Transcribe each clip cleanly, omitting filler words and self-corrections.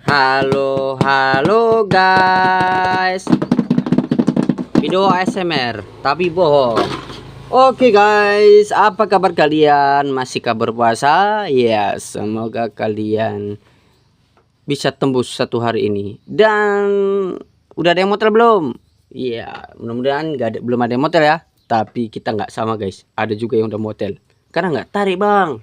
Halo guys. Video ASMR tapi bohong. Oke guys, apa kabar kalian? Masih kabar puasa? Ya, semoga kalian bisa tembus satu hari ini. Dan udah ada yang motel belum? Iya, mudah-mudahan belum ada yang motel ya. Tapi kita nggak sama guys. Ada juga yang udah motel. Karena nggak tarik bang.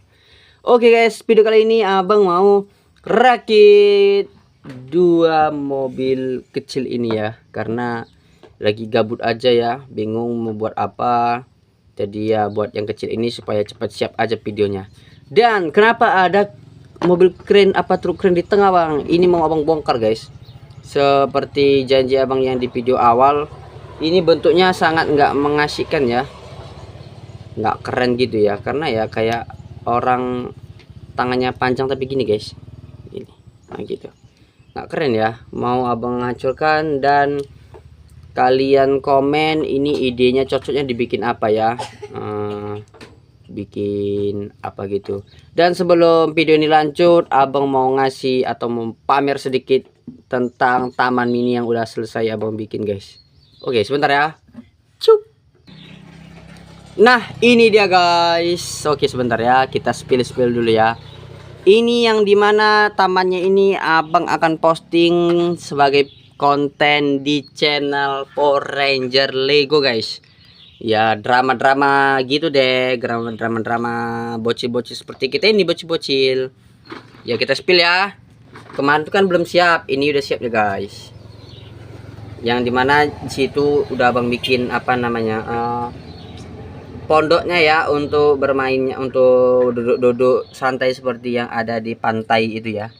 Oke guys, video kali ini abang mau rakit dua mobil kecil ini ya, karena lagi gabut aja ya, bingung mau buat apa. Jadi ya buat yang kecil ini supaya cepat siap aja videonya. Dan kenapa ada mobil keren apa truk keren di tengah bang? Ini mau abang bongkar guys. Seperti janji abang yang di video awal, ini bentuknya sangat nggak mengasihkan ya, nggak keren gitu ya, karena ya kayak orang tangannya panjang tapi gini guys, gini, nah gitu, nggak keren ya. Mau abang hancurkan dan kalian komen ini idenya cocoknya dibikin apa ya, bikin apa gitu. Dan sebelum video ini lanjut, abang mau ngasih atau mau pamer sedikit tentang taman mini yang udah selesai abang bikin guys. Oke sebentar ya, cup. Nah ini dia guys. Oke sebentar ya, kita spill dulu ya. Ini yang dimana tamannya ini abang akan posting sebagai konten di channel Power Ranger Lego guys. Ya drama-drama gitu deh, drama bocil-bocil seperti kita ini, bocil-bocil. Ya kita spill ya. Kemarin tuh kan belum siap, ini udah siap ya guys. Yang dimana di situ udah abang bikin apa namanya, pondoknya ya, untuk bermainnya, untuk duduk-duduk santai seperti yang ada di pantai itu ya.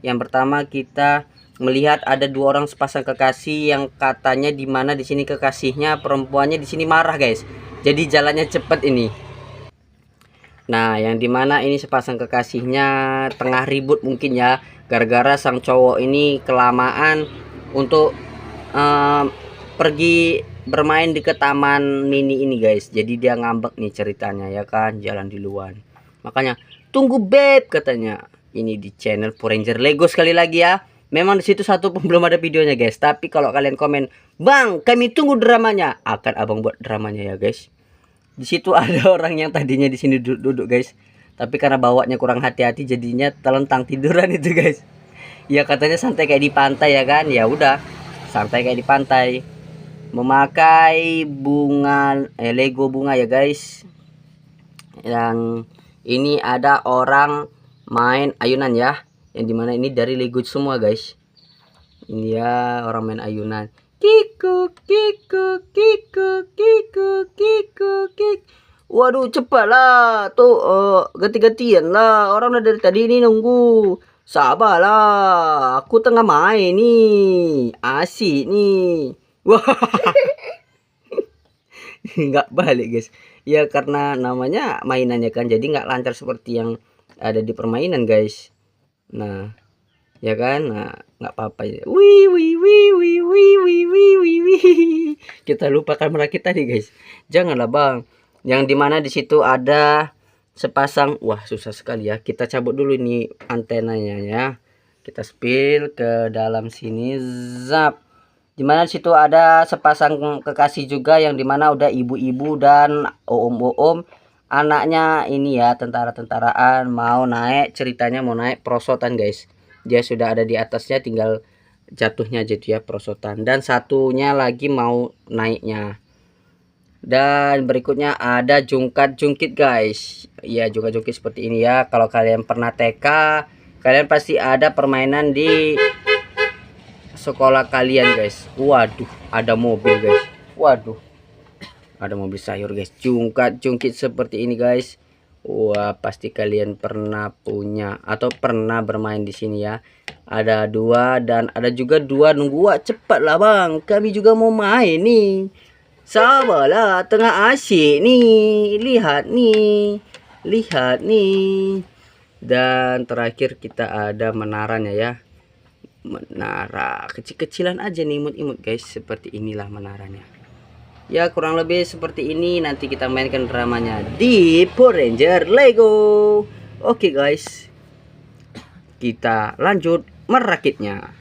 Yang pertama kita melihat ada dua orang sepasang kekasih yang katanya dimana di sini kekasihnya perempuannya di sini marah guys. Jadi jalannya cepet ini. Nah yang dimana ini sepasang kekasihnya tengah ribut mungkin ya, gara-gara sang cowok ini kelamaan untuk pergi bermain di ke taman mini ini guys. Jadi dia ngambek nih ceritanya ya kan, jalan di luar. Makanya tunggu beb katanya. Ini di channel Power Ranger Lego sekali lagi ya. Memang di situ satu pun belum ada videonya guys. Tapi kalau kalian komen, "Bang, kami tunggu dramanya." Akan abang buat dramanya ya guys. Di situ ada orang yang tadinya di sini duduk guys. Tapi karena bawanya kurang hati-hati jadinya telentang tiduran itu guys. Ya katanya santai kayak di pantai ya kan. Ya udah, santai kayak di pantai. Memakai bunga Lego bunga ya guys. Yang ini ada orang main ayunan ya, yang dimana ini dari Lego semua guys. Ini ya orang main ayunan, kiku kiku kiku kiku kiku kik. Waduh cepat lah tuh, ganti-gantian lah, orang udah dari tadi ini nunggu. Sabarlah, aku tengah main nih, asik nih. Wah, nggak balik guys ya, karena namanya mainannya kan, jadi nggak lancar seperti yang ada di permainan guys. Nah ya kan, nah nggak apa-apa ya. Wih wih wih wih wih wih wih wih wih. Kita lupakan merakit tadi guys, janganlah bang. Yang dimana di situ ada sepasang, wah susah sekali ya, kita cabut dulu ini antenanya ya, kita spill ke dalam sini, zap. Dimana situ ada sepasang kekasih juga, yang dimana udah ibu-ibu dan om-om anaknya ini ya, tentara-tentaraan mau naik, ceritanya mau naik perosotan guys. Dia sudah ada di atasnya, tinggal jatuhnya jadi ya perosotan. Dan satunya lagi mau naiknya. Dan berikutnya ada jungkat-jungkit guys. Ya jungkat-jungkit seperti ini ya. Kalau kalian pernah TK, kalian pasti ada permainan di sekolah kalian guys. Waduh ada mobil guys, waduh ada mobil sayur guys, jungkat-jungkit seperti ini guys. Wah pasti kalian pernah punya atau pernah bermain di sini ya. Ada dua dan ada juga dua nunggu. Wah cepatlah bang, kami juga mau main nih. Sabarlah, tengah asyik nih, lihat nih, lihat nih. Dan terakhir kita ada menaranya ya, menara kecil-kecilan aja nih, imut-imut guys. Seperti inilah menaranya ya, kurang lebih seperti ini. Nanti kita mainkan dramanya di Power Ranger Lego. Oke guys, kita lanjut merakitnya.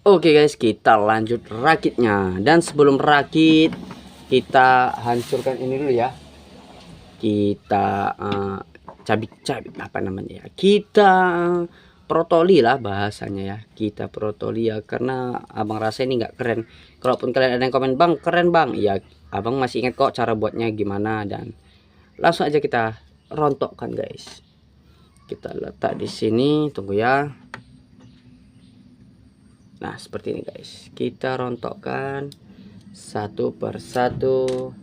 Oke guys, kita lanjut rakitnya. Dan sebelum rakit, kita hancurkan ini dulu ya. Kita cabik-cabik apa namanya ya, kita protoli lah bahasanya ya, kita protoli ya, karena abang rasa ini nggak keren. Kalaupun kalian ada yang komen, bang keren bang, ya abang masih ingat kok cara buatnya gimana. Dan langsung aja kita rontokkan guys. Kita letak di sini, tunggu ya. Nah seperti ini guys, kita rontokkan satu persatu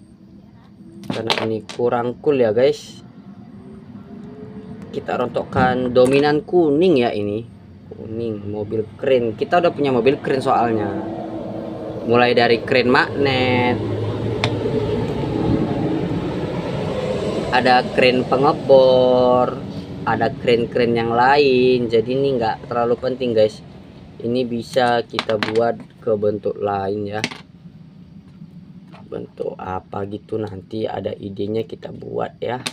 karena ini kurang cool ya guys. Kita rontokkan dominan kuning ya, ini kuning mobil keren. Kita udah punya mobil keren soalnya, mulai dari keren magnet, ada keren pengebor, ada keren-keren yang lain. Jadi ini nggak terlalu penting guys, ini bisa kita buat ke bentuk lain ya, bentuk apa gitu nanti ada idenya kita buat ya.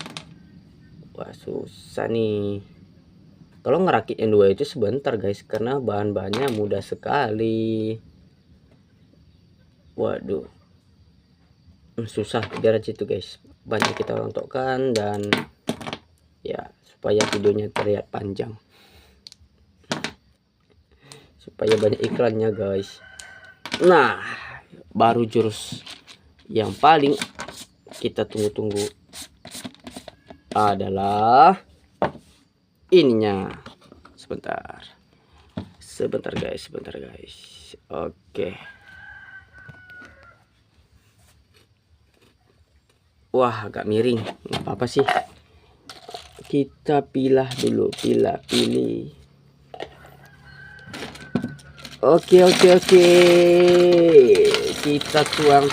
Wah susah nih, tolong ngerakit yang dua itu sebentar guys, karena bahan-bahannya mudah sekali. Waduh susah biar aja itu guys, banyak kita rontokkan dan ya supaya videonya terlihat panjang, supaya banyak iklannya guys. Nah baru jurus yang paling kita tunggu-tunggu adalah ininya. Sebentar guys, oke. Wah agak miring, nggak apa-apa sih, kita pilih dulu, pilih. Oke, kita tuang.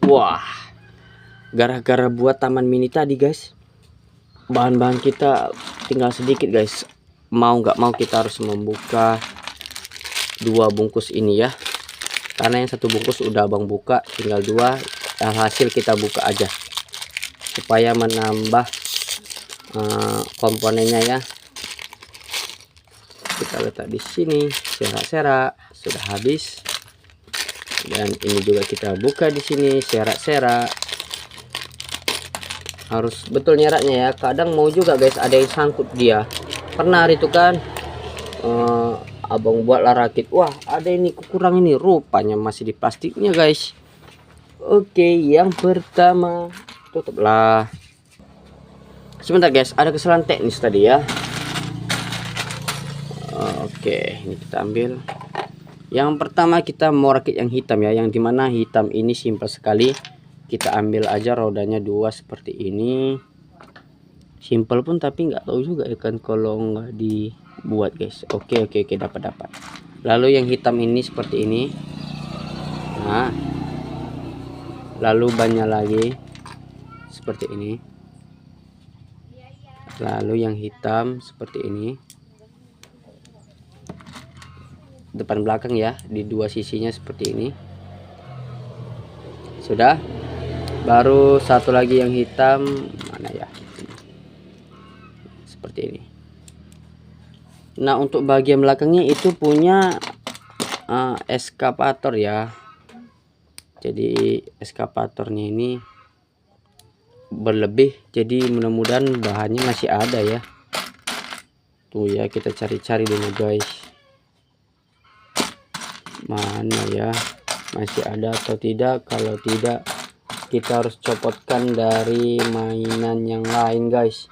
Wah, gara-gara buat taman mini tadi guys, bahan-bahan kita tinggal sedikit guys. Mau nggak mau kita harus membuka 2 bungkus ini ya, karena yang 1 bungkus udah abang buka, tinggal 2 hasil kita buka aja supaya menambah komponennya ya. Kita letak di sini, serak-serak sudah habis. Dan ini juga kita buka di sini, serak-serak. Harus betul nyeraknya ya, kadang mau juga guys ada yang sangkut dia. Pernah hari itu kan abang buatlah rakit, wah ada ini kurang, ini rupanya masih di plastiknya guys. Oke, yang pertama tutuplah. Sebentar guys, ada kesalahan teknis tadi ya. Oke, ini kita ambil. Yang pertama kita mau rakit yang hitam ya, yang dimana hitam ini simpel sekali. Kita ambil aja rodanya 2 seperti ini. Simpel pun tapi nggak tahu juga ya kan kalau nggak dibuat guys. Oke, dapat. Lalu yang hitam ini seperti ini. Nah, lalu bannya lagi seperti ini. Lalu yang hitam seperti ini, depan belakang ya, di 2 sisinya seperti ini. Sudah, baru satu lagi yang hitam, mana ya, seperti ini. Nah untuk bagian belakangnya itu punya eskapator ya, jadi eskapatornya ini berlebih, jadi mudah-mudahan bahannya masih ada ya. Tuh ya, kita cari-cari dulu guys, mana ya, masih ada atau tidak. Kalau tidak kita harus copotkan dari mainan yang lain guys.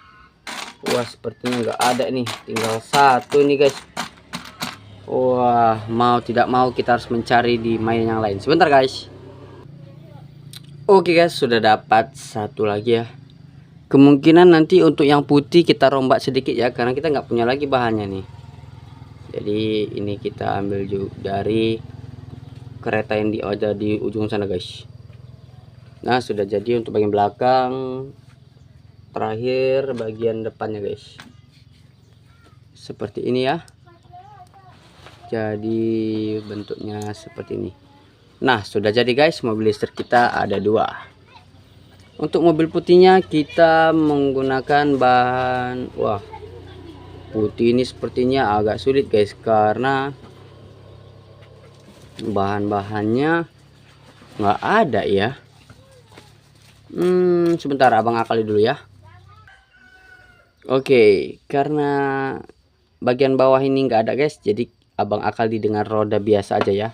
Wah sepertinya nggak ada nih, tinggal 1 ini guys. Wah mau tidak mau kita harus mencari di mainan yang lain. Sebentar guys. Oke guys, sudah dapat 1 lagi ya. Kemungkinan nanti untuk yang putih kita rombak sedikit ya, karena kita nggak punya lagi bahannya nih. Jadi ini kita ambil juga dari kereta yang ada di ujung sana guys. Nah sudah jadi untuk bagian belakang. Terakhir bagian depannya guys, seperti ini ya. Jadi bentuknya seperti ini. Nah sudah jadi guys, mobil listrik kita ada 2. Untuk mobil putihnya kita menggunakan bahan, wah, putih ini sepertinya agak sulit guys, karena bahan-bahannya nggak ada ya. Sebentar abang akali dulu ya. Oke, karena bagian bawah ini nggak ada guys, jadi abang akali dengan roda biasa aja ya.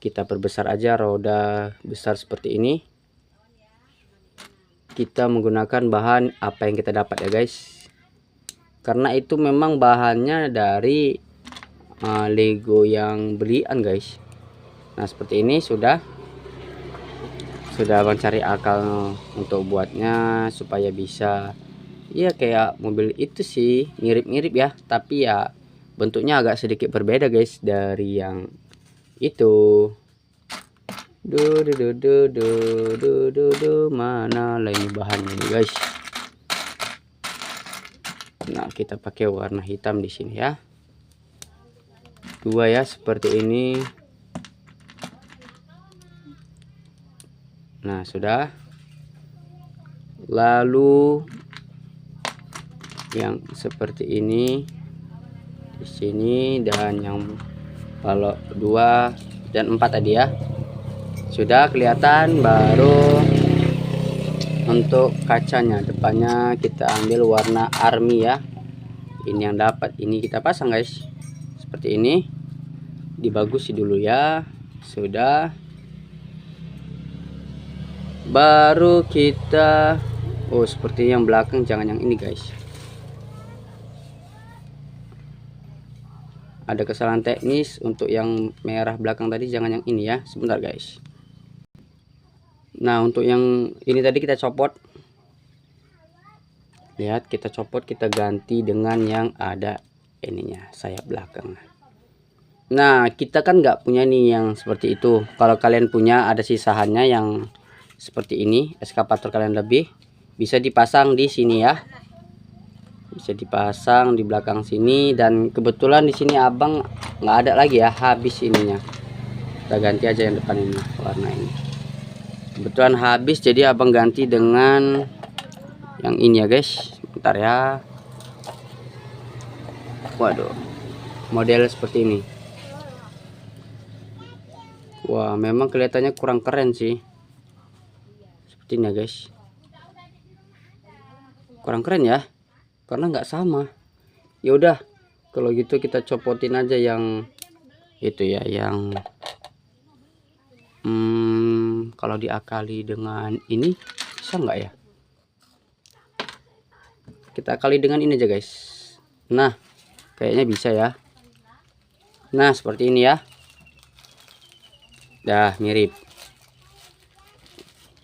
Kita perbesar aja roda besar seperti ini. Kita menggunakan bahan apa yang kita dapat ya guys, karena itu memang bahannya dari Lego yang belian guys. Nah seperti ini sudah abang cari akal untuk buatnya supaya bisa ya kayak mobil itu sih, mirip-mirip ya, tapi ya bentuknya agak sedikit berbeda guys dari yang itu. Mana lah ini bahannya nih guys. Nah kita pakai warna hitam di sini ya, 2 ya seperti ini. Nah sudah, lalu yang seperti ini di sini, dan yang kalau 2 dan 4 tadi ya sudah kelihatan. Baru untuk kacanya depannya kita ambil warna army ya, ini yang dapat, ini kita pasang guys seperti ini, dibagusi dulu ya. Sudah, baru kita seperti yang belakang, jangan yang ini guys, ada kesalahan teknis. Untuk yang merah belakang tadi jangan yang ini ya, sebentar guys. Nah untuk yang ini tadi kita copot, lihat kita copot, kita ganti dengan yang ada ininya, sayap belakang. Nah kita kan nggak punya nih yang seperti itu. Kalau kalian punya ada sisahannya yang seperti ini, eskapator kalian lebih, bisa dipasang di sini ya, bisa dipasang di belakang sini. Dan kebetulan di sini abang nggak ada lagi ya, habis ininya, kita ganti aja yang depan ini, warna ini kebetulan habis, jadi abang ganti dengan yang ini ya guys. Bentar ya, waduh, model seperti ini. Wah memang kelihatannya kurang keren sih, seperti ini ya guys, kurang keren ya, karena nggak sama. Ya udah kalau gitu kita copotin aja yang itu ya, yang kalau diakali dengan ini bisa nggak ya, kita akali dengan ini aja guys. Nah kayaknya bisa ya. Nah seperti ini ya, dah mirip,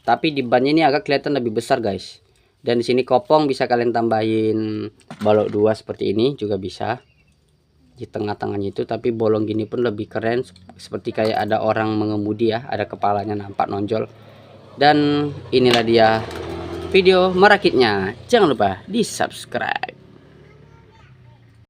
tapi di bannya ini agak kelihatan lebih besar guys. Dan di sini kopong bisa kalian tambahin balok 2 seperti ini juga bisa di tengah-tengahnya itu, tapi bolong gini pun lebih keren, seperti kayak ada orang mengemudi ya, ada kepalanya nampak nonjol. Dan inilah dia video merakitnya, jangan lupa di subscribe.